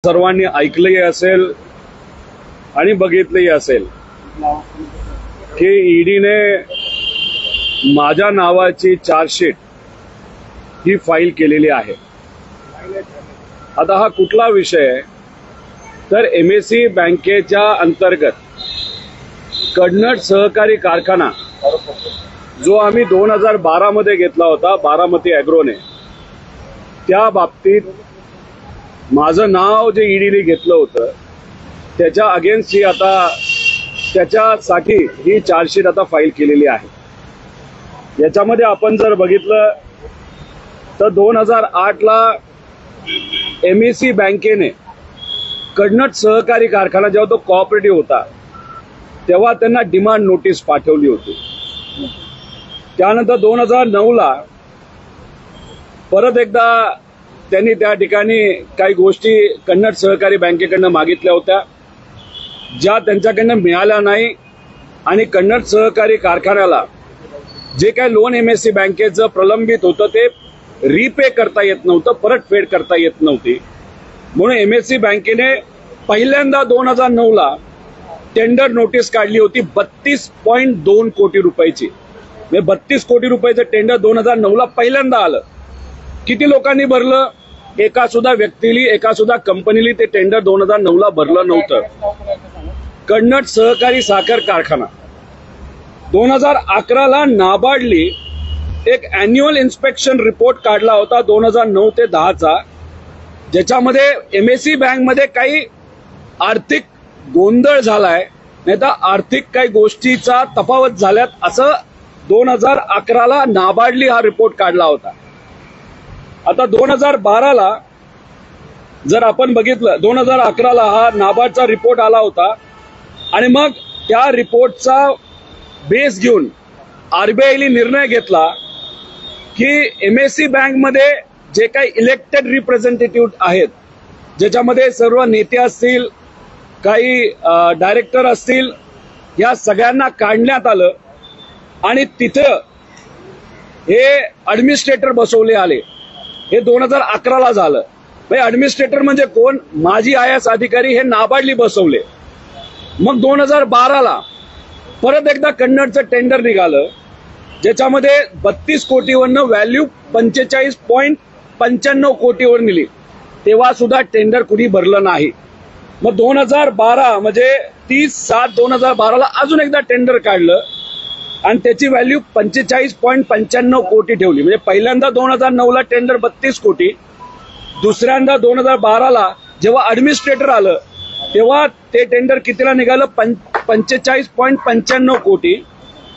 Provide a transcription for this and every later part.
सर्वांनी ऐकलंही असेल आणि बघितलंही असेल की ईडीने माझ्या नावाची चार्जशीट ही फाईल केलेली आहे। आता हा कुठला विषय आहे तर एमएससी बँकेच्या अंतर्गत कडनट सहकारी कारखाना जो आम्ही 2012 मध्ये घेतला होता बारामती ॲग्रोने, त्या बाबतीत माझं नाव जे ईडीने घेतलं होतं त्याच्या अगेन्स्ट ही आता त्याच्यासाठी ही चार्जशीट आता फाईल केलेली आहे। याच्यामध्ये आपण जर बघितलं तर 2008 ला एमएससी बँकेने कडनट सहकारी कारखाना जेव्हा तो कोऑपरेटिव्ह होता तेव्हा त्यांना डिमांड नोटीस पाठवली होती। त्यानंतर 2009 ला परत एकदा त्यांनी त्या ठिकाणी काही गोष्टी कडनट सहकारी बँकेकडनं मागितल्या होत्या, ज्या त्यांच्याकडनं मिळाल्या नाही आणि कडनट सहकारी कारखान्याला जे काही लोन एमएससी बँकेचं प्रलंबित होतं ते रिपे करता येत नव्हतं, परतफेड करता येत नव्हती। म्हणून एमएससी बँकेने पहिल्यांदा 2009 ला टेंडर नोटीस काढली होती 32.2 कोटी रुपयाची। म्हणजे 32 कोटी रुपयाचं टेंडर 2009 ला पहिल्यांदा आलं। किती लोकांनी भरलं? एका सुद्धा व्यक्तीली, एका सुद्धा कंपनीली ते टेंडर 2009 ला भरलं नव्हतं। कडनट सहकारी साखर कारखाना 2011 ला नाबार्डली एक अॅन्युअल इन्स्पेक्शन रिपोर्ट काढला होता 2009 ते 10 चा, ज्याच्यामध्ये एमएससी बँकमध्ये काही आर्थिक गोंधळ झालाय, नाही तर आर्थिक काही गोष्टीचा तफावत झाल्यात असं 2011 ला नाबार्डली हा रिपोर्ट काढला होता। आता 2012 ला जर आपण बघितलं, 2011 ला हा नाबार्डचा रिपोर्ट आला होता आणि मग त्या रिपोर्टचा बेस घेऊन आरबीआयने निर्णय घेतला की एमएससी बँकमध्ये जे काही इलेक्टेड रिप्रेझेंटेटिव्ह आहेत, ज्याच्यामध्ये सर्व नेते असतील, काही डायरेक्टर असतील, या सगळ्यांना काढण्यात आलं आणि तिथं हे ॲडमिनिस्ट्रेटर बसवले आले। हे 2011 ला झालं। ॲडमिनिस्ट्रेटर म्हणजे कोण? माजी आयएएस अधिकारी हे नाबार्डली बसवले। मग 2012 ला परत एकदा कडनटचं टेंडर निघालं, ज्याच्यामध्ये 32 कोटीवरनं व्हॅल्यू 45.95 कोटीवर नेली, तेव्हा सुद्धा टेंडर कुणी भरलं नाही। मग 2012 म्हणजे 30/7/2012 ला अजून एकदा टेंडर काढलं आणि त्याची व्हॅल्यू 45.95 कोटी ठेवली। म्हणजे पहिल्यांदा 2009 ला टेंडर 32 कोटी, दुसऱ्यांदा 2012 ला जेव्हा ॲडमिनिस्ट्रेटर आलं तेव्हा ते टेंडर कितीला निघालं? 45.95 कोटी,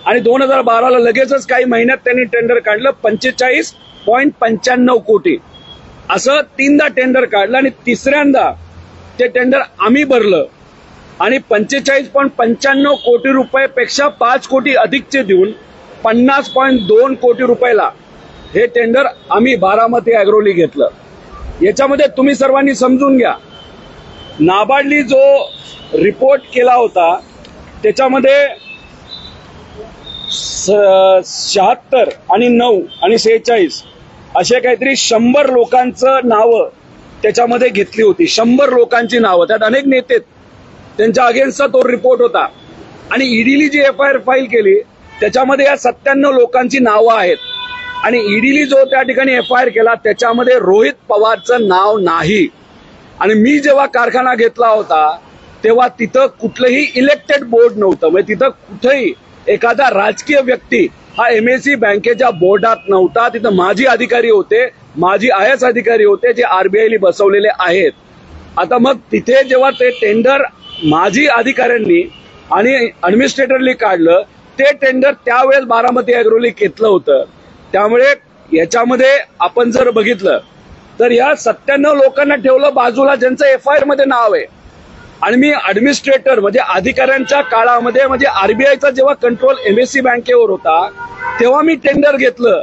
आणि 2012 ला लगेचच काही महिन्यात त्यांनी टेंडर काढलं 45.95 कोटी। असं तीनदा टेंडर काढलं आणि तिसऱ्यांदा ते टेंडर आम्ही भरलं आणि 45.95 कोटी रुपयापेक्षा 5 कोटी अधिकचे देऊन 50.2 कोटी रुपयाला हे टेंडर आम्ही बारामती ॲग्रोली घेतलं। याच्यामध्ये तुम्ही सर्वांनी समजून घ्या, नाबार्डली जो रिपोर्ट केला होता त्याच्यामध्ये 76 आणि 9 आणि 46 असे काहीतरी 100 लोकांचं नावं त्याच्यामध्ये घेतली होती। 100 लोकांची नावं, त्यात अनेक नेते, त्यांच्या अगेन्स्टचा तो रिपोर्ट होता। आणि ईडीली जी एफआयआर फाईल केली त्याच्यामध्ये या 97 लोकांची नावं आहेत आणि ईडीली जो त्या ठिकाणी एफआयआर केला त्याच्यामध्ये रोहित पवारचं नाव नाही। आणि मी जेव्हा कारखाना घेतला होता तेव्हा तिथं कुठलंही इलेक्टेड बोर्ड नव्हतं, म्हणजे तिथं कुठेही एखादा राजकीय व्यक्ती हा एमएससी बँकेच्या बोर्डात नव्हता। तिथं माजी अधिकारी होते, माजी आयएएस अधिकारी होते, जे आरबीआयने बसवलेले आहेत। आता मग तिथे जेव्हा ते टेंडर माजी अधिकाऱ्यांनी आणि ॲडमिनिस्ट्रेटरनी काढलं, ते टेंडर त्यावेळेस बारामती ॲग्रोली घेतलं होतं। त्यामुळे याच्यामध्ये आपण जर बघितलं तर या 97 लोकांना ठेवलं बाजूला ज्यांचं एफआयआर मध्ये नाव आहे, आणि मी ॲडमिनिस्ट्रेटर म्हणजे अधिकाऱ्यांच्या काळामध्ये, म्हणजे आरबीआयचा जेव्हा कंट्रोल एमएससी बँकेवर होता तेव्हा मी टेंडर घेतलं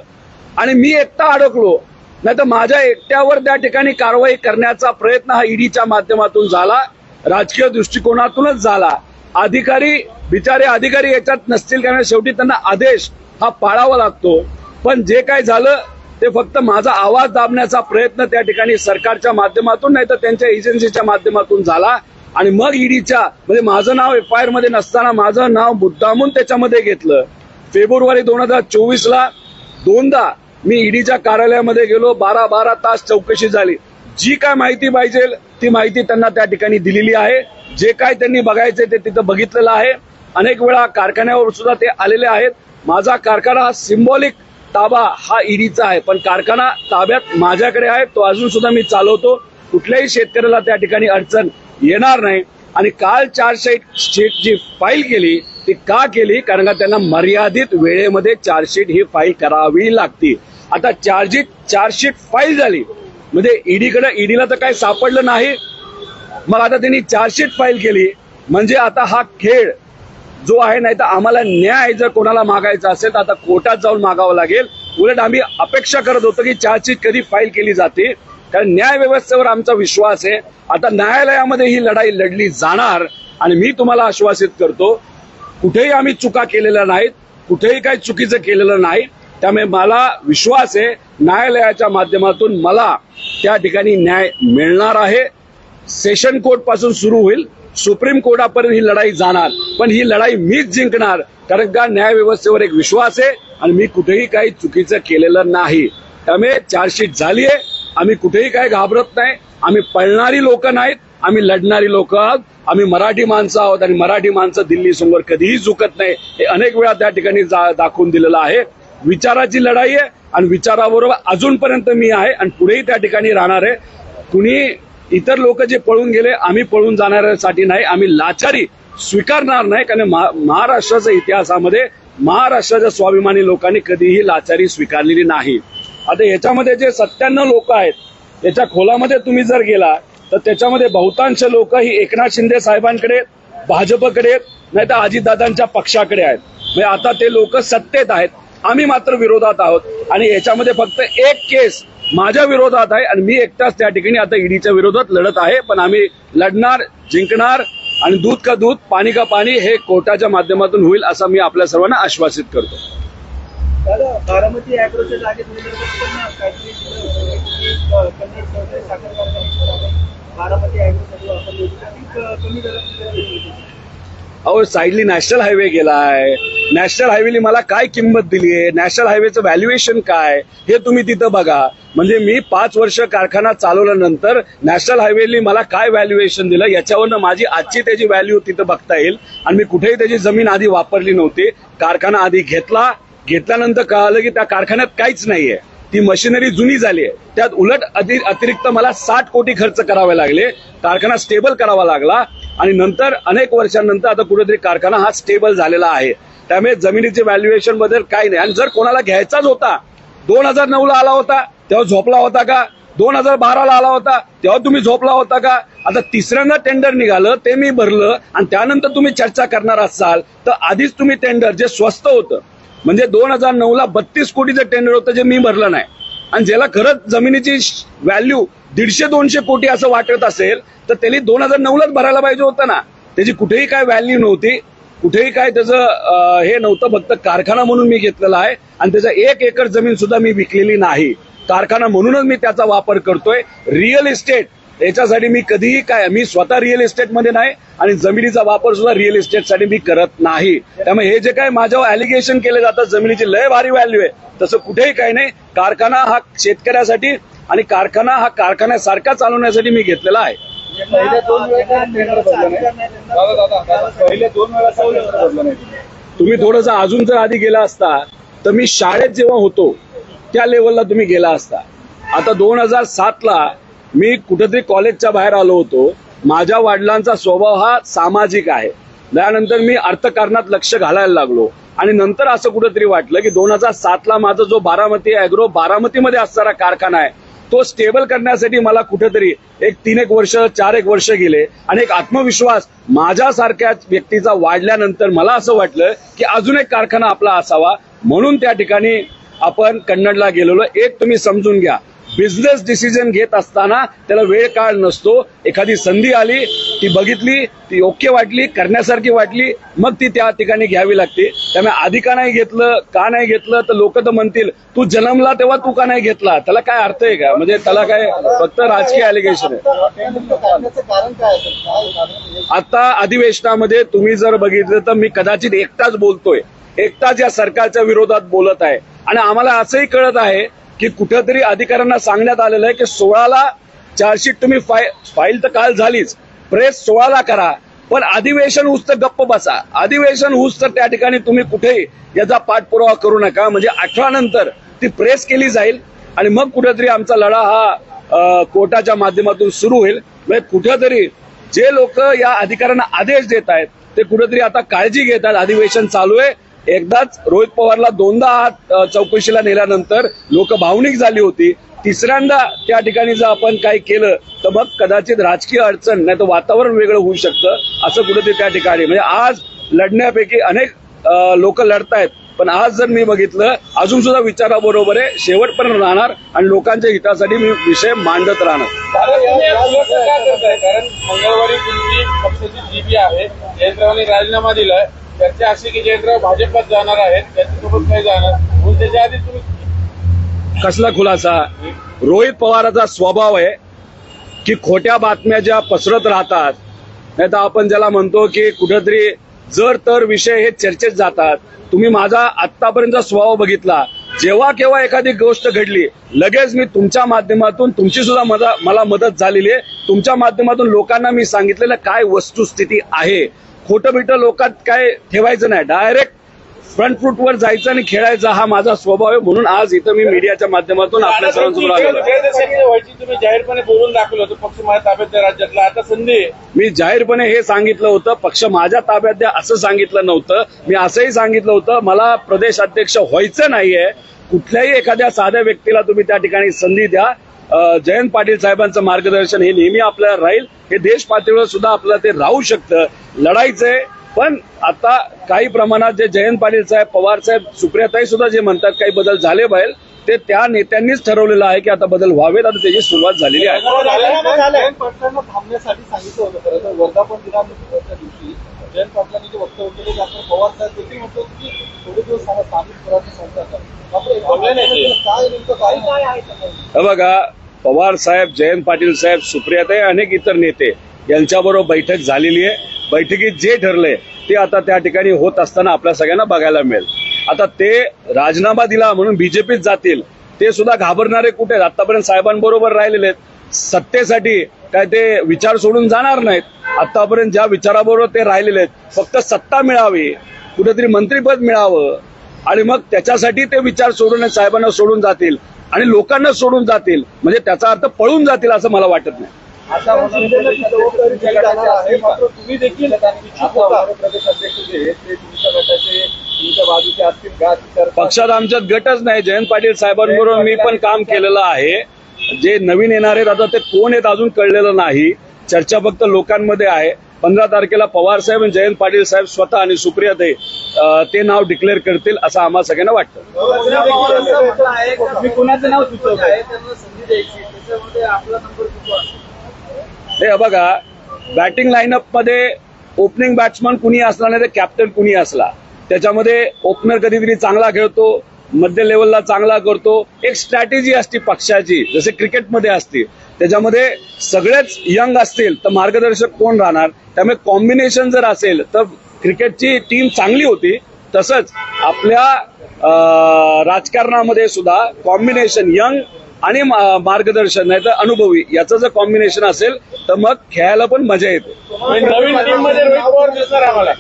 आणि मी एकटा अडकलो, नाही तर माझ्या एकट्यावर त्या ठिकाणी कारवाई करण्याचा प्रयत्न हा ईडीच्या माध्यमातून झाला, राजकीय दृष्टिकोनातूनच झाला। अधिकारी बिचारे अधिकारी याच्यात नसतील, कारण शेवटी त्यांना आदेश हा पाळावा लागतो। पण जे काय झालं ते फक्त माझा आवाज दाबण्याचा प्रयत्न त्या ठिकाणी सरकारच्या माध्यमातून नाही तर त्यांच्या एजन्सीच्या माध्यमातून झाला आणि मग ईडीच्या म्हणजे माझं नाव एफआयआर मध्ये नसताना माझं नाव मुद्दामून त्याच्यामध्ये घेतलं. फेब्रुवारी 2024ला दोनदा मी ईडीच्या कार्यालयामध्ये गेलो. 12 तास चौकशी झाली. जी काय माहिती पाहिजे ती माहिती त्यांना त्या ठिकाणी दिलेली आहे. जे काय त्यांनी बघायचे ते तिथं बघितलेलं आहे. अनेक वेळा कारखान्यावर सुद्धा ते आलेले आहेत. माझा कारखाना हा सिम्बॉलिक ताबा हा ईडीचा आहे, पण कारखाना ताब्यात माझ्याकडे आहे. तो अजून सुद्धा मी चालवतो. कुठल्याही शेतकऱ्याला त्या ठिकाणी अडचण येणार नाही. आणि काल चार्जशीट जी फाईल केली ती का केली? कारण का त्यांना मर्यादित वेळेमध्ये चार्जशीट ही फाईल करावी लागते. आता चार्जशीट फाईल झाली म्हणजे ईडीला तर काही सापडलं नाही. मग आता त्यांनी चार्जशीट फाईल केली म्हणजे आता हा खेळ जो आहे, नाही तर आम्हाला न्याय जर कोणाला मागायचा असेल तर आता कोर्टात जाऊन मागावं लागेल. उलट आम्ही अपेक्षा करत होतो की चार्जशीट कधी फाईल केली जाते, कारण न्याय व्यवस्थेवर आमचा विश्वास आहे. आता न्यायालयामध्ये ही लढाई लढली जाणार आणि मी तुम्हाला आश्वासित करतो कुठेही आम्ही चुका केलेल्या नाहीत, कुठेही काही चुकीचं केलेलं नाही. त्यामुळे मला विश्वास आहे न्यायालयाच्या माध्यमातून मला त्या ठिकाणी न्याय मिळणार आहे. सेशन कोर्ट पासून सुरू होईल, सुप्रीम कोर्टापर्यंत ही लढाई जाणार, पण ही लढाई मीच जिंकणार. कारण का न्याय व्यवस्थेवर एक विश्वास आहे आणि मी कुठेही काही चुकीचं केलेलं नाही. त्यामुळे चार्जशीट झाली आहे. आम्ही कुठेही काही घाबरत नाही. आम्ही पळणारी लोक नाहीत, आम्ही लढणारी लोक आहोत. आम्ही मराठी माणसं आहोत आणि मराठी माणसं दिल्ली समोर कधीही झुकत नाही. हे अनेक वेळा त्या ठिकाणी दाखवून दिलेलं आहे. विचाराची लढाई आहे आणि विचाराबरोबर अजूनपर्यंत मी आहे आणि पुढेही त्या ठिकाणी राहणार आहे. कुणी इतर लोक जे पळून गेले आम्ही पळून जाणाऱ्यासाठी नाही, आम्ही लाचारी स्वीकारणार नाही. कारण महाराष्ट्राच्या इतिहासामध्ये महाराष्ट्राच्या स्वाभिमानी लोकांनी कधीही लाचारी स्वीकारलेली नाही. आता याच्यामध्ये जे 97 लोक आहेत याच्या खोलामध्ये तुम्ही जर गेला तर त्याच्यामध्ये बहुतांश लोक ही एकनाथ शिंदे साहेबांकडे, भाजपकडे नाही तर अजितदादांच्या पक्षाकडे आहेत. म्हणजे आता ते लोक सत्तेत आहेत, आम्ही मात्र विरोधात आहोत. आणि याच्यामध्ये फक्त एक केस माझ्या विरोधात आहे आणि मी एकटाच त्या ठिकाणी आता ईडीच्या विरोधात लढत आहे. पण आम्ही लढणार, जिंकणार आणि दूध का दूध, पाणी का पाणी हे कोर्टाच्या माध्यमातून होईल असं मी आपल्या सर्वांना आश्वासित करतो. बारामती अॅग्रोच्या जागेत बारामती अॅग्रो कमी अहो साईडली नॅशनल हायवे गेला आहे. नॅशनल हायवेली मला काय किंमत दिली आहे, नॅशनल हायवेचं व्हॅल्युएशन काय हे तुम्ही तिथं बघा. म्हणजे मी 5 वर्ष कारखाना चालवल्यानंतर नॅशनल हायवेली मला काय व्हॅल्युएशन दिलं याच्यावरनं माझी आजची त्याची व्हॅल्यू तिथं बघता येईल. आणि मी कुठेही त्याची जमीन आधी वापरली नव्हती. कारखाना आधी घेतल्यानंतर कळालं की त्या कारखान्यात काहीच नाहीये, ती मशिनरी जुनी झाली आहे. त्यात उलट अतिरिक्त मला 60 कोटी खर्च करावे लागले. कारखाना स्टेबल करावा लागला आणि नंतर अनेक वर्षांनंतर आता कुठेतरी कारखाना हा स्टेबल झालेला आहे. त्यामुळे जमिनीचे व्हॅल्युएशन बद्दल काही नाही. आणि जर कोणाला घ्यायचाच होता, 2009ला आला होता तेव्हा झोपला होता का? 2012ला आला होता तेव्हा तुम्ही झोपला होता का? आता तिसऱ्यांदा टेंडर निघालं ते मी भरलं आणि त्यानंतर तुम्ही चर्चा करणार असाल तर आधीच तुम्ही टेंडर जे स्वस्त होतं म्हणजे 2009ला 32 कोटीचं टेंडर होतं जे मी भरलं नाही. आणि ज्याला खरंच जमिनीची व्हॅल्यू 150-200 कोटी असं वाटत असेल तर त्यांनी 2009लाच भरायला पाहिजे होतं ना. त्याची कुठेही काय व्हॅल्यू नव्हती, कुठेही काय त्याचं हे नव्हतं. फक्त कारखाना म्हणून मी घेतलेला आहे आणि त्याचा 1 एकर जमीन सुद्धा मी विकलेली नाही. कारखाना म्हणूनच मी त्याचा वापर करतोय. रिअल इस्टेट याच्यासाठी मी कधीही काय, मी स्वतः रिअल इस्टेटमध्ये नाही आणि जमिनीचा वापर सुद्धा रिअल इस्टेटसाठी मी करत नाही. त्यामुळे हे जे काय माझ्यावर ॲलिगेशन केले जातात जमिनीची लय भारी व्हॅल्यू आहे तसं कुठेही काही नाही. कारखाना हा शेतकऱ्यासाठी आणि कारखाना हा कारखान्यासारखा चालवण्यासाठी मी घेतलेला आहे. पहिले 2 वेळा तुम्ही थोडंसं अजून जर आधी गेला असता तर मी शाळेत जेव्हा होतो त्या लेवलला तुम्ही गेला असता. आता 2007ला मी कुठेतरी कॉलेजच्या बाहेर आलो होतो. माझ्या वडिलांचा स्वभाव हा सामाजिक आहे. त्यानंतर मी अर्थकारणात लक्ष घालायला लागलो आणि नंतर असं कुठेतरी वाटलं की 2007ला माझा जो बारामती अॅग्रो बारामतीमध्ये असणारा कारखाना आहे तो स्टेबल करण्यासाठी मला कुठेतरी 3-1 वर्ष 4-1 वर्ष गेले आणि एक आत्मविश्वास माझ्यासारख्या व्यक्तीचा वाढल्यानंतर मला असं वाटलं की अजून एक कारखाना आपला असावा. म्हणून त्या ठिकाणी आपण कन्नडला गेलेलो. एक तुम्ही समजून घ्या, बिझनेस डिसिजन घेत असताना त्याला वेळ काळ नसतो. एखादी संधी आली, ती बघितली, ती योग्य वाटली, करण्यासारखी वाटली, मग ती त्या ठिकाणी घ्यावी लागते. त्यामुळे आधी का नाही घेतलं, का नाही घेतलं, तर लोक तर म्हणतील तू जन्मला तेव्हा तू का नाही घेतला. त्याला काय अर्थ आहे का? म्हणजे त्याला काय फक्त राजकीय अलिगेशन आहे. कारण काय असेल? आता अधिवेशनामध्ये तुम्ही जर बघितलं तर मी कदाचित एकटाच बोलतोय, एकटाच या सरकारच्या विरोधात बोलत आहे. आणि आम्हाला असंही कळत आहे की कुठेतरी अधिकाऱ्यांना सांगण्यात आलेलं आहे की 16ला चार्जशीट तुम्ही फाईल तर काल झालीच, प्रेस 16ला करा, पण अधिवेशन होऊस तर गप्प बसा. अधिवेशन होऊस तर त्या ठिकाणी तुम्ही कुठेही याचा पाठपुरावा करू नका. म्हणजे 18 नंतर ती प्रेस केली जाईल आणि मग कुठेतरी आमचा लढा हा कोर्टाच्या माध्यमातून सुरू होईल. म्हणजे कुठेतरी जे लोक या अधिकाऱ्यांना आदेश देत आहेत ते कुठेतरी आता काळजी घेतात. अधिवेशन चालू आहे. एकदाच रोहित पवारला 2दा चौकशीला नेल्यानंतर लोक भावनिक झाली होती. तिसऱ्यांदा त्या ठिकाणी जर आपण काही केलं तर मग कदाचित राजकीय अडचण नाही तर वातावरण वेगळं होऊ शकतं. असं कुठेतरी त्या ठिकाणी म्हणजे आज लढण्यापैकी अनेक लोक लढतायत, पण आज जर मी बघितलं अजून सुद्धा विचाराबरोबर आहे, शेवटपर्यंत राहणार आणि लोकांच्या हितासाठी मी विषय मांडत राहणार. कारण मंगळवारी तुमची पक्षाची जीबी आहे, जयंतरावांनी राजीनामा दिलाय. चर्चा अशी की जयंतराव भाजपात जाणार आहेत, त्यांच्यासोबत काय जाणार म्हणून त्याच्या आधी तुम्ही कसला खुलासा? रोहित पवाराचा स्वभाव आहे की खोट्या बातम्या ज्या पसरत राहतात, नाही तर आपण ज्याला म्हणतो की कुठेतरी जर तर विषय हे चर्चेत जातात. तुम्ही माझा आतापर्यंतचा स्वभाव बघितला, जेव्हा केव्हा एखादी गोष्ट घडली लगेच मी तुमच्या माध्यमातून, तुमची सुद्धा मला मदत झालेली आहे, तुमच्या माध्यमातून लोकांना मी सांगितलेलं काय वस्तुस्थिती आहे. खोटं बिटं लोकात काय ठेवायचं नाही, डायरेक्ट फ्रंट फूटवर जायचं आणि खेळायचा हा माझा स्वभाव आहे. म्हणून आज इथं मी मीडियाच्या माध्यमातून आपल्या सर्वांसमोर आलेलो आहे. व्हायची तुम्ही जाहीरपणे बोलून दाखवलं होतं पक्ष माझ्या ताब्यात द्या राज्यातला, आता संधी आहे. मी जाहीरपणे हे सांगितलं होतं, पक्ष माझ्या ताब्यात द्या असं सांगितलं नव्हतं. मी असंही सांगितलं होतं मला प्रदेश अध्यक्ष व्हायचं नाहीये. कुठल्याही एखाद्या साध्या व्यक्तीला तुम्ही त्या ठिकाणी संधी द्या. जयंत पाटील साहेबांचं मार्गदर्शन हे नेहमी आपल्याला राहील. हे देश पातळीवर सुद्धा आपल्याला ते राहू शकतं. लढायचंय, पण आता काही प्रमाणात जे जयंत पाटील साहेब, पवार साहेब, सुप्रियाताई सुद्धा जे म्हणतात काही बदल झाले पाहिजे, ते त्या नेत्यांनीच ठरवलेलं आहे की आता बदल व्हावेत. आता त्याची सुरुवात झालेली आहे. जयंत पाटलांना थांबण्यासाठी सांगितलं होतं. खरं तर वर्धापन दिनाच्या दिवशी जयंत पाटलांनी जे वक्तव्य केले त्यानंतर पवार साहेब देखील म्हणतो की थोडे दिवस स्थानिक स्वराज्य संस्थांचा काय नेमकं काय आहे? बघा, पवार साहेब, जयंत पाटील साहेब, सुप्रियाताई, अनेक इतर नेते यांच्याबरोबर बैठक झालेली आहे. बैठकीत जे ठरले ते आता त्या ठिकाणी होत असताना आपल्या सगळ्यांना बघायला मिळेल. आता ते राजीनामा दिला म्हणून बीजेपीत जातील, ते सुद्धा घाबरणारे कुठे आहेत? आतापर्यंत साहेबांबरोबर राहिलेले आहेत. सत्तेसाठी काय ते विचार सोडून जाणार नाहीत. आतापर्यंत ज्या विचाराबरोबर ते राहिलेले आहेत, फक्त सत्ता मिळावी, कुठेतरी मंत्रिपद मिळावं आणि मग त्याच्यासाठी ते विचार सोडून साहेबांना सोडून जातील आणि लोकांना सोडून जातील. म्हणजे त्याचा अर्थ पळून जातील असं मला वाटत नाही. आता तुम्ही देखील प्रदेश अध्यक्ष जे ते तुमच्या गटाचे, तुमच्या बाजूचे असतील का? पक्षात आमच्यात गटच नाही. जयंत पाटील साहेबांबरोबर मी पण काम केलेलं आहे. जे नवीन येणार आहेत आता ते कोण आहेत अजून कळलेलं नाही. चर्चा फक्त लोकांमध्ये आहे. 15 तारखेला पवार साहेब आणि जयंत पाटील साहेब स्वतः आणि सुप्रियाताई ते नाव डिक्लेअर करतील असं आम्हाला सगळ्यांना वाटतं. मी कुणाचं नाव सुचवत आहे त्यांना संधी द्यायची, त्याच्यामध्ये आपला नंबर कुठला? हे बघा, बॅटिंग लाईनअप मध्ये ओपनिंग बॅट्समन कुणी असला नाही तर कॅप्टन कुणी असला, त्याच्यामध्ये ओपनर कधीतरी चांगला खेळतो, मध्य लेवलला चांगला करतो. एक स्ट्रॅटेजी असते पक्षाची, जसे क्रिकेटमध्ये असते. त्याच्यामध्ये सगळेच यंग असतील तर मार्गदर्शक कोण राहणार? त्यामुळे कॉम्बिनेशन जर असेल तर क्रिकेटची टीम चांगली होती. तसंच आपल्या राजकारणामध्ये सुद्धा कॉम्बिनेशन यंग आणि मार्गदर्शन नाही तर अनुभवी याचं जर कॉम्बिनेशन असेल तर मग खेळायला पण मजा येते. नवीन टीम मध्ये रोहित पवार दिसणार आम्हाला.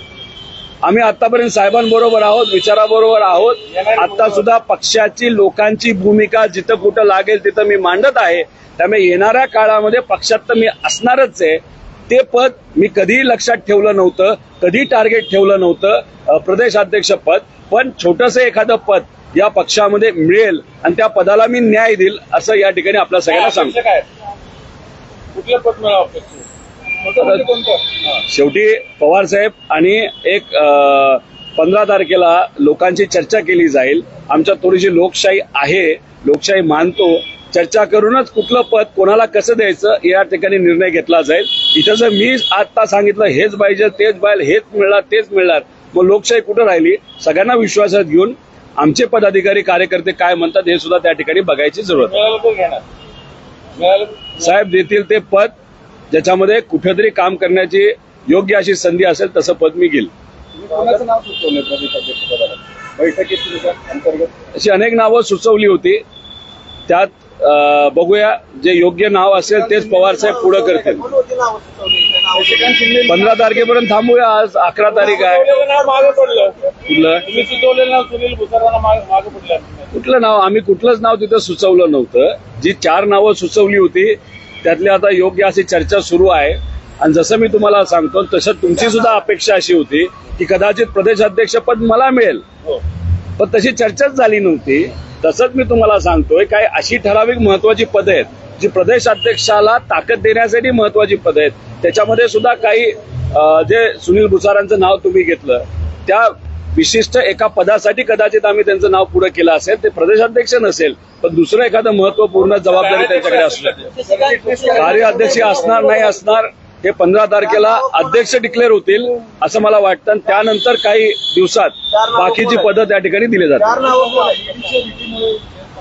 आम्ही आतापर्यंत साहेबांबरोबर आहोत, विचाराबरोबर आहोत. आता सुद्धा पक्षाची, लोकांची भूमिका जिथं कुठं लागेल तिथं मी मांडत आहे. त्यामुळे येणाऱ्या काळामध्ये पक्षात तर मी असणारच आहे. ते पद मी कधीही लक्षात ठेवलं नव्हतं, कधी टार्गेट ठेवलं नव्हतं प्रदेशाध्यक्ष पद, पण छोटंसं एखादं पद या पक्षामध्ये मिळेल आणि त्या पदाला मी न्याय देईल असं या ठिकाणी आपल्या सगळ्यांना सांगतो. कुठलं पद मिळावं शेवटी पवार साहेब आणि एक 15 तारखेला लोकांची चर्चा केली जाईल. आमच्यात थोडीशी लोकशाही आहे, लोकशाही मानतो, चर्चा करूनच कुठलं पद कोणाला कसं द्यायचं या ठिकाणी निर्णय घेतला जाईल. इथं जर मी आता सांगितलं हेच पाहिजे तेच पाहिजे हेच मिळणार तेच मिळणार मग लोकशाही कुठं राहिली. सगळ्यांना विश्वासात घेऊन आमचे पदाधिकारी कार्यकर्ते काय म्हणतात हे सुद्धा त्या ठिकाणी बघायची जरूरत आहे. मिळालं तर घेणार. मिळालं साहेब देतील ते पद ज्याच्यामध्ये कुठेतरी काम करण्याची योग्य अशी संधी असेल तसं पद मी घेईल. कोणाचं नाव सुचवलं प्रदेशाध्यक्षपदाला बैठकीत तुमच्या अंतर्गत? अशी अनेक नावं सुचवली होती. त्यात बघूया जे योग्य नाव असेल तेच पवार साहेब पुढे करतील. 15 तारखेपर्यंत थांबूया. आज 11 तारीख आहे. सुचवलेलं नाव मागं पडलं. कुठलं तुम्ही सुचवलेलं नाव सुनील भुसारांना मागं पडलं. कुठलं नाव आम्ही कुठलंच नाव तिथं सुचवलं नव्हतं. जी 4 नावं सुचवली होती त्यातली आता योग्य अशी चर्चा सुरू आहे. आणि जसं मी तुम्हाला सांगतो तसं तुमची सुद्धा अपेक्षा अशी होती की कदाचित प्रदेशाध्यक्ष पद मला मिळेल पण तशी चर्चाच झाली नव्हती. तसंच मी तुम्हाला सांगतोय काय अशी ठराविक महत्वाची पदं आहेत जी प्रदेशाध्यक्षाला ताकद देण्यासाठी महत्वाची पदं आहेत. त्याच्यामध्ये सुद्धा काही जे सुनील भुसारांचं नाव तुम्ही घेतलं त्या विशिष्ट एका पदासाठी कदाचित आम्ही त्यांचं नाव पुढे केलं असेल. ते प्रदेशाध्यक्ष नसेल पण दुसरं एखादं महत्वपूर्ण जबाबदारी त्यांच्याकडे असू शकते. कार्याध्यक्ष असणार नाही असणार हे 15 तारखेला अध्यक्ष डिक्लेअर होतील असं मला वाटतं. आणि त्यानंतर काही दिवसात बाकीची पदं त्या ठिकाणी दिली जातात.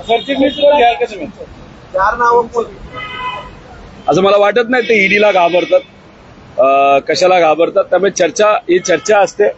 सरचिटणीसवर घ्याल का तुम्ही? असं मला वाटत नाही ते ईडीला घाबरतात. कशाला घाबरतात त्यामुळे ही चर्चा असते.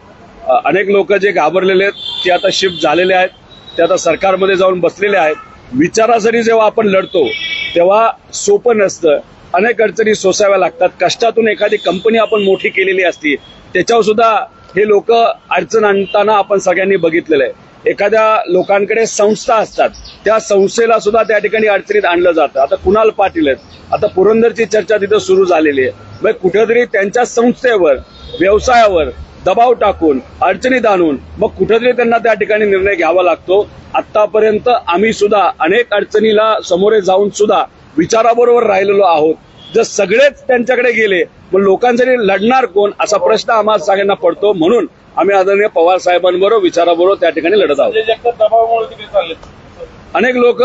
अनेक लोक जे घाबरलेले आहेत ते आता शिफ्ट झालेले आहेत. ते आता सरकारमध्ये जाऊन बसलेले आहेत. विचारासाठी जेव्हा आपण लढतो तेव्हा सोपं नसतं. अनेक अडचणी सोसाव्या लागतात. कष्टातून एखादी कंपनी आपण मोठी केलेली असती त्याच्यावर सुद्धा हे लोक अडचण आणताना आपण सगळ्यांनी बघितलेलं आहे. एखाद्या लोकांकडे संस्था असतात त्या संस्थेला सुद्धा त्या ठिकाणी अडचणीत आणलं जातं. आता कुणाल पाटील आहेत. आता पुरंदरची चर्चा तिथं सुरू झालेली आहे. मग कुठेतरी त्यांच्या संस्थेवर व्यवसायावर दबाव टाकून अडचणीत आणून मग कुठेतरी त्यांना त्या ठिकाणी निर्णय घ्यावा लागतो. आतापर्यंत आम्ही सुद्धा अनेक अडचणीला समोरे जाऊन सुद्धा विचाराबरोबर राहिलेलो आहोत. जर सगळेच त्यांच्याकडे गेले मग लोकांसाठी लढणार कोण असा प्रश्न आम्हाला सगळ्यांना पडतो. म्हणून आम्ही आदरणीय पवार साहेबांबरोबर विचाराबरोबर त्या ठिकाणी लढत आहोत. दबावामुळे तिकडे चालले. अनेक लोक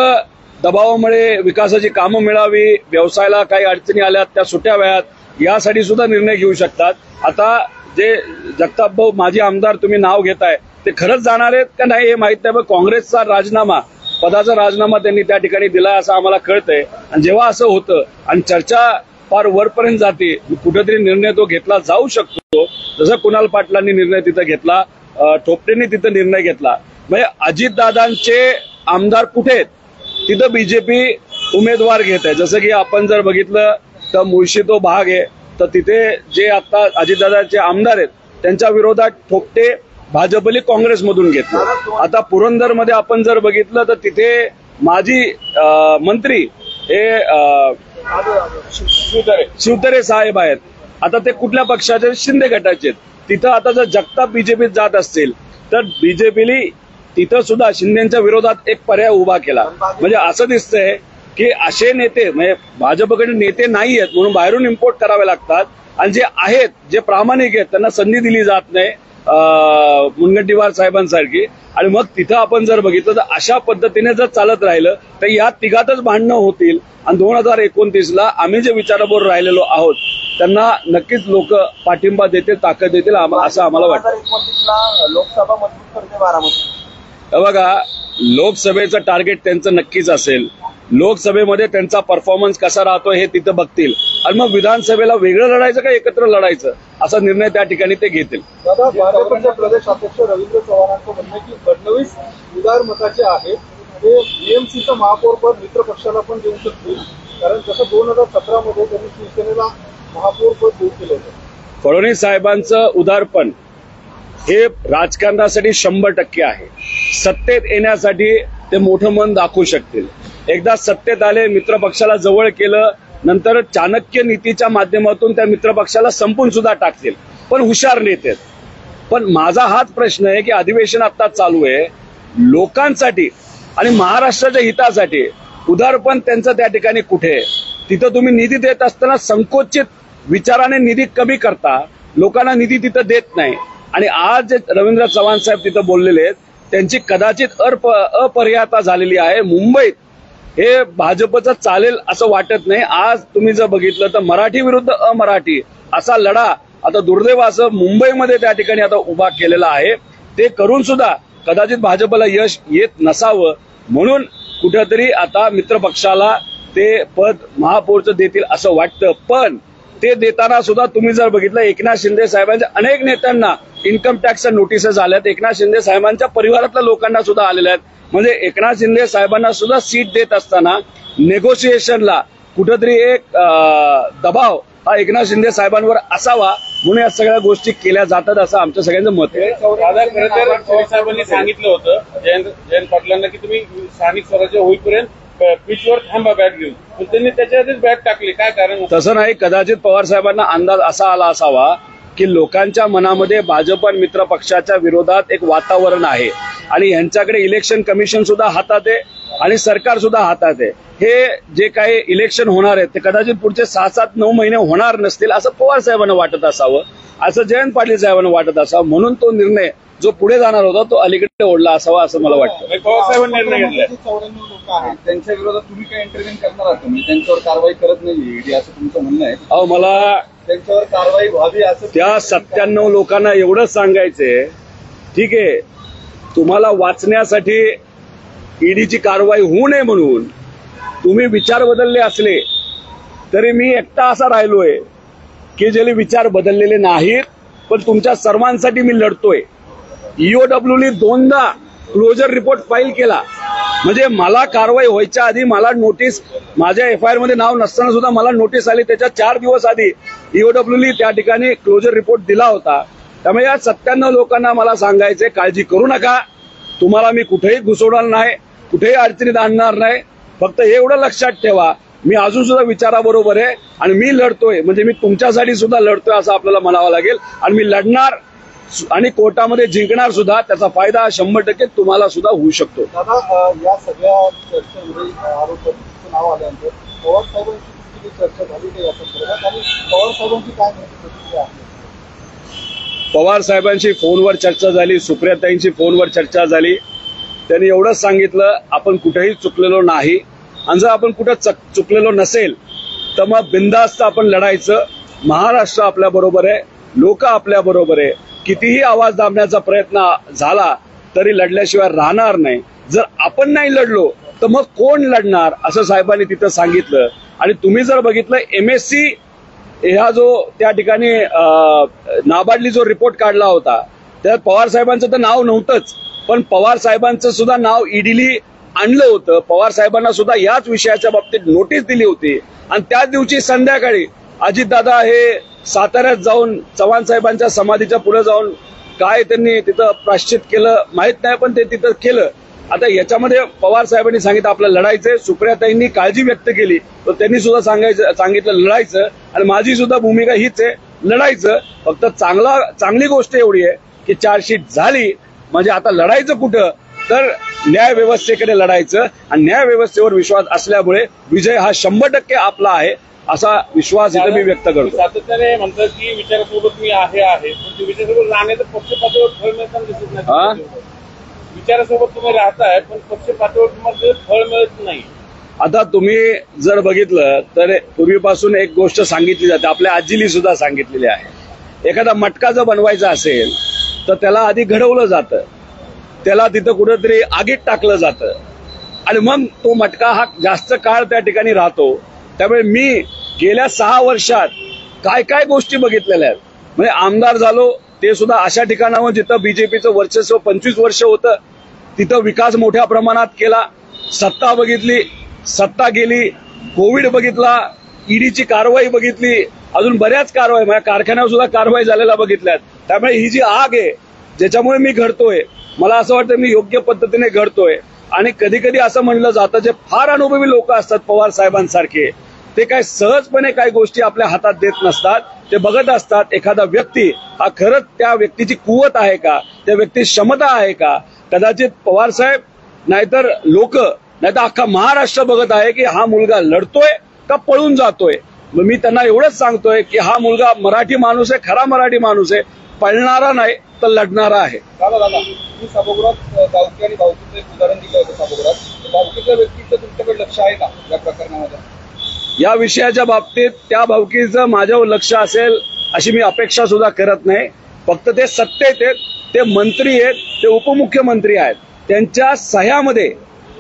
दबावामुळे विकासाची कामं मिळावी व्यवसायाला काही अडचणी आल्यात त्या सुट्या व्हाव्यात यासाठी सुद्धा निर्णय घेऊ शकतात. आता जे जगताप भाऊ माजी आमदार तुम्ही नाव घेताय ते खरंच जाणार आहेत का नाही हे माहित नाही. पण काँग्रेसचा राजीनामा पदाचा राजीनामा त्यांनी त्या ठिकाणी दिला असं आम्हाला कळतंय. आणि जेव्हा असं होतं आणि चर्चा फार वरपर्यंत जाते कुठेतरी निर्णय तो घेतला जाऊ शकतो. जसं कुणाल पाटलांनी निर्णय तिथं घेतला ठोपटेंनी तिथं निर्णय घेतला. म्हणजे अजितदादांचे आमदार कुठे आहेत तिथं बीजेपी उमेदवार घेत आहे. जसं की आपण जर बघितलं तर मुळशी तो भाग आहे तर तिथे जे आता अजितदादांचे आमदार आहेत त्यांच्या विरोधात ठोपटे भाजपली काँग्रेसमधून घेतलं. आता पुरंदरमध्ये आपण जर बघितलं तर तिथे माजी मंत्री हे शिवतरे साहेब आहेत. आता ते कुठल्या पक्षाचे शिंदे गटाचे आहेत. तिथं आता जर जगताप बीजेपीत जात असतील तर बीजेपीने तिथं सुद्धा शिंदेच्या विरोधात एक पर्याय उभा केला. म्हणजे असं दिसतंय की असे नेते म्हणजे भाजपकडे नेते नाही आहेत म्हणून बाहेरून इम्पोर्ट करावे लागतात. आणि जे आहेत जे प्रामाणिक आहेत त्यांना संधी दिली जात नाही मुनगंटीवार साहेबांसारखी. आणि मग तिथं आपण जर बघितलं तर अशा पद्धतीने जर चालत राहिलं तर या तिघातच भांडणं होतील. आणि 2029ला आम्ही जे विचाराबरोबर राहिलेलो आहोत त्यांना नक्कीच लोक पाठिंबा देतील ताकद देतील असं आम्हाला वाटतं. 2029ला लोकसभा मजबूत करते बारामती. बघा लोकसभेचं टार्गेट त्यांचं नक्कीच असेल. लोकसभेमध्ये त्यांचा परफॉर्मन्स कसा राहतो हे तिथं बघतील. आणि मग विधानसभेला वेगळं लढायचं का एकत्र लढायचं असा निर्णय त्या ठिकाणी ते घेतील. दादा भाजपचे प्रदेश अध्यक्ष रवींद्र चव्हाणांचं म्हणणं की फडणवीस उदार मताचे आहेत. ते बीएमसीचं महापौर पद मित्र पक्षाला पण देऊ शकतील कारण जसं 2017 त्यांनी शिवसेनेला महापौर पद देऊ केलं होतं. फडणवीस साहेबांचं उदारपण हे राजकारणासाठी 100% आहे. सत्तेत येण्यासाठी ते मोठं मन दाखवू शकतील. एकदा सत्तेत आले मित्र पक्षाला जवळ केलं नंतर चाणक्य नीतीच्या माध्यमातून त्या मित्र पक्षाला संपून सुद्धा टाकतील. पण हुशार नेते. पण माझा हाच प्रश्न आहे की अधिवेशन आता चालू आहे लोकांसाठी आणि महाराष्ट्राच्या हितासाठी उदारपण त्यांचं त्या ठिकाणी कुठे आहे. तिथं तुम्ही निधी देत असताना संकोचित विचाराने निधी कमी करता लोकांना निधी तिथं देत नाही. आणि आज जे रवींद्र चव्हाण साहेब तिथं बोललेले आहेत त्यांची कदाचित अपरिहार्यता झालेली आहे. मुंबईत हे भाजपचं चालेल असं वाटत नाही. आज तुम्ही जर बघितलं तर मराठी विरुद्ध अमराठी असा लढा आता दुर्दैव असं मुंबईमध्ये त्या ठिकाणी आता उभा केलेला आहे. ते करून सुद्धा कदाचित भाजपला यश येत नसावं म्हणून कुठेतरी आता मित्र पक्षाला ते पद महापौरचं देतील असं वाटतं. पण ते देताना सुद्धा तुम्ही जर बघितलं एकनाथ शिंदे साहेबांच्या अनेक नेत्यांना इन्कम टॅक्सच्या नोटिसेस आल्यात. एकनाथ शिंदे साहेबांच्या परिवारातल्या लोकांना सुद्धा आलेल्या आहेत. म्हणजे एकनाथ शिंदे साहेबांना सुद्धा सीट देत असताना नेगोशिएशनला कुठेतरी एक दबाव हा एकनाथ शिंदे साहेबांवर असावा म्हणून या सगळ्या गोष्टी केल्या जातात असं आमच्या सगळ्यांचं मत आहे. दादा खरं तर शिंदे साहेबांनी सांगितलं होतं जयंत पाटलांना की तुम्ही स्थानिक स्वराज्य होईपर्यंत पिचवर थांबा बॅट घेऊन, पण त्यांनी त्याच्या आधीच बॅट टाकली. काय कारण? तसं नाही. कदाचित पवार साहेबांना अंदाज असा आला असावा की लोकांच्या मनामध्ये भाजप आणि मित्र पक्षाच्या विरोधात एक वातावरण आहे आणि यांच्याकडे इलेक्शन कमिशन सुद्धा हातात आहे आणि सरकार सुद्धा हातात आहे. हे जे काही इलेक्शन होणार आहे ते कदाचित पुढचे 6-7-9 महिने होणार नसतील असं पवार साहेबांना वाटत असावं, असं जयंत पाटील साहेबांना वाटत असावं. म्हणून तो निर्णय जो पुढे जाणार होता तो अलीकडे ओढला असावा असं मला वाटतं. पवार साहेबांनी निर्णय घेतलाय. 94 लोक आहेत त्यांच्या विरोधात तुम्ही काय इंटरव्ह्यू करणार आहात? तुम्ही त्यांच्यावर कारवाई करत नाही ईडी असं तुमचं म्हणणं आहे? अहो मला त्यांच्यावर कारवाई व्हावी असं त्या 97 लोकांना एवढंच सांगायचंय, ठीक आहे तुम्हाला वाचण्यासाठी ईडीची कारवाई होऊ नये म्हणून तुम्ही विचार बदलले असले तरी मी एकटा असा राहिलोय की ज्याने विचार बदललेले नाहीत. पण तुमच्या सर्वांसाठी मी लढतोय. ईओडब्ल्यूने 2दा क्लोजर रिपोर्ट फाईल केला. म्हणजे मला कारवाई व्हायच्या आधी मला नोटीस, माझ्या एफआयआर मध्ये नाव नसताना सुद्धा मला नोटीस आली. त्याच्या 4 दिवस आधी ईओडब्ल्यूने त्या ठिकाणी क्लोजर रिपोर्ट दिला होता. त्यामुळे या 97 लोकांना मला सांगायचे काळजी करू नका. तुम्हाला मी कुठेही घुसवणार नाही, कुठेही अडचणीत आणणार नाही. फक्त एवढं लक्षात ठेवा मी अजून सुद्धा विचाराबरोबर आहे आणि मी लढतोय म्हणजे मी तुमच्यासाठी सुद्धा लढतोय असं आपल्याला म्हणावं लागेल. आणि मी लढणार आणि कोर्टामध्ये जिंकणार सुद्धा. त्याचा फायदा 100% तुम्हाला सुद्धा होऊ शकतो. दादा या सगळ्या चर्चेमध्ये आरोपांचं नाव आल्यानंतर पवार साहेबांची किती चर्चा झाली काही या संदर्भात आणि पवार साहेबांची काय प्रतिक्रिया आहे? पवार साहेबांची फोनवर चर्चा झाली, सुप्रियाताईंची फोनवर चर्चा झाली. त्यांनी एवढंच सांगितलं आपण कुठेही चुकलेलो नाही आणि जर आपण कुठं चुकलेलो नसेल तर मग बिनधास्त आपण लढायचं. महाराष्ट्र आपल्या बरोबर आहे, लोक आपल्या बरोबर आहे. कितीही आवाज दाबण्याचा प्रयत्न झाला तरी लढल्याशिवाय राहणार नाही. जर आपण नाही लढलो तर मग कोण लढणार असं साहेबांनी तिथं सांगितलं. आणि तुम्ही जर बघितलं MSc ह्या जो त्या ठिकाणी नाबार्डली जो रिपोर्ट काढला होता त्यात पवार साहेबांचं तर नाव नव्हतंच, पण पवार साहेबांचं सुद्धा नाव ईडीली आणलं होतं. पवार साहेबांना सुद्धा याच विषयाच्या बाबतीत नोटीस दिली होती आणि त्याच दिवशी संध्याकाळी अजितदादा हे साताऱ्यात जाऊन चव्हाण साहेबांच्या समाधीच्या पुढे जाऊन काय त्यांनी तिथं प्राश्चित केलं माहित नाही, पण ते तिथं केलं. आता याच्यामध्ये पवार साहेबांनी सांगितलं आपलं लढायचंय. सुप्रियाताईंनी काळजी व्यक्त केली तर त्यांनी सुद्धा सांगितलं लढायचं. आणि माझी सुद्धा भूमिका हीच आहे, लढायचं. फक्त चांगली गोष्ट एवढी आहे की चार्जशीट झाली म्हणजे आता लढायचं कुठं तर न्याय व्यवस्थेकडे लढायचं. आणि न्याय व्यवस्थेवर विश्वास असल्यामुळे विजय हा 100% आपला आहे असा विश्वास इथं मी व्यक्त करतो. सातत्याने म्हणतात की विचारासोबत मी आहे पण विचारासोबत राहण्याचं पक्ष पातळीवर फळ मिळताना दिसत नाही. विचारासोबत तुम्ही राहताय पण पक्ष पातळीवर तुम्हाला फळ मिळत नाही. आता तुम्ही जर बघितलं तर पूर्वीपासून एक गोष्ट सांगितली जाते, आपल्या आजीली सुद्धा सांगितलेली आहे. एखादा मटका जर बनवायचा असेल तर त्याला आधी घडवलं जातं, त्याला तिथं कुठेतरी आगीत टाकलं जातं आणि मग तो मटका हा जास्त काळ त्या ठिकाणी राहतो. त्यामुळे मी गेल्या 6 वर्षात काय काय गोष्टी बघितलेल्या आहेत. म्हणजे आमदार झालो ते सुद्धा अशा ठिकाणावर जिथं बीजेपीचं वर्चस्व 25 वर्ष होतं तिथं विकास मोठ्या प्रमाणात केला. सत्ता बघितली, सत्ता गेली, कोविड बघितला, ईडीची कारवाई बघितली, अजून बऱ्याच कारवाई माझ्या कारखान्यावर सुद्धा कारवाई झालेल्या बघितल्यात. त्यामुळे ही जी आग आहे ज्याच्यामुळे मी घडतोय मला असं वाटतं मी योग्य पद्धतीने घडतोय. आणि कधी कधी असं म्हणलं जातं जे फार अनुभवी लोक असतात पवार साहेबांसारखे ते काय सहजपणे काही गोष्टी आपल्या हातात देत नसतात. ते बघत असतात एखादा व्यक्ती हा खरंच त्या व्यक्तीची कुवत आहे का, त्या व्यक्तीची क्षमता आहे का. कदाचित पवार साहेब नाहीतर लोक नाहीतर अख्खा महाराष्ट्र बघत आहे की हा मुलगा लढतोय का पळून जातोय. मग मी त्यांना एवढंच सांगतोय की हा मुलगा मराठी माणूस आहे, खरा मराठी माणूस आहे. पळणारा नाही तर लढणारा आहे. दादा तुम्ही सभागृहात गावकी आणि भावकीचं एक उदाहरण दिलं होतं सभागृहात. भावकीच्या व्यक्तीचं तुमच्याकडे लक्ष आहे का या प्रकरणामध्ये? या विषयाच्या बाबतीत त्या भावकीचं माझ्यावर लक्ष असेल अशी मी अपेक्षा सुद्धा करत नाही. फक्त ते सत्तेत आहेत, ते मंत्री आहेत, ते उपमुख्यमंत्री आहेत, त्यांच्या सह्यामध्ये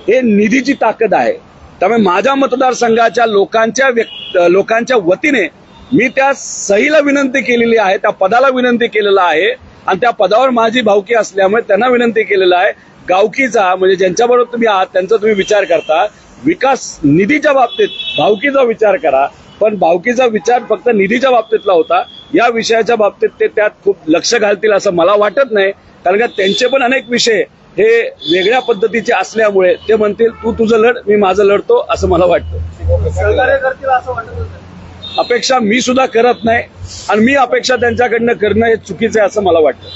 हे निधीची ताकद आहे. त्यामुळे माझ्या मतदारसंघाच्या लोकांच्या वतीने मी त्या सहीला विनंती केलेली आहे, त्या पदाला विनंती केलेला आहे आणि त्या पदावर माझी भावकी असल्यामुळे त्यांना विनंती केलेला आहे. गावकीचा म्हणजे ज्यांच्याबरोबर तुम्ही आहात त्यांचा तुम्ही विचार करता, विकास निधीच्या बाबतीत भावकीचा विचार करा, पण भावकीचा विचार फक्त निधीच्या बाबतीतला होता. या विषयाच्या बाबतीत ते त्यात खूप लक्ष घालतील असं मला वाटत नाही, कारण का त्यांचे पण अनेक विषय हे वेगळ्या पद्धतीचे असल्यामुळे ते म्हणतील तू तुझं लढ, मी माझं लढतो असं मला वाटतं. सहकार्य करतील असं वाटत होतं. अपेक्षा मी सुद्धा करत नाही आणि मी अपेक्षा त्यांच्याकडनं करणं हे चुकीचं आहे असं मला वाटतं.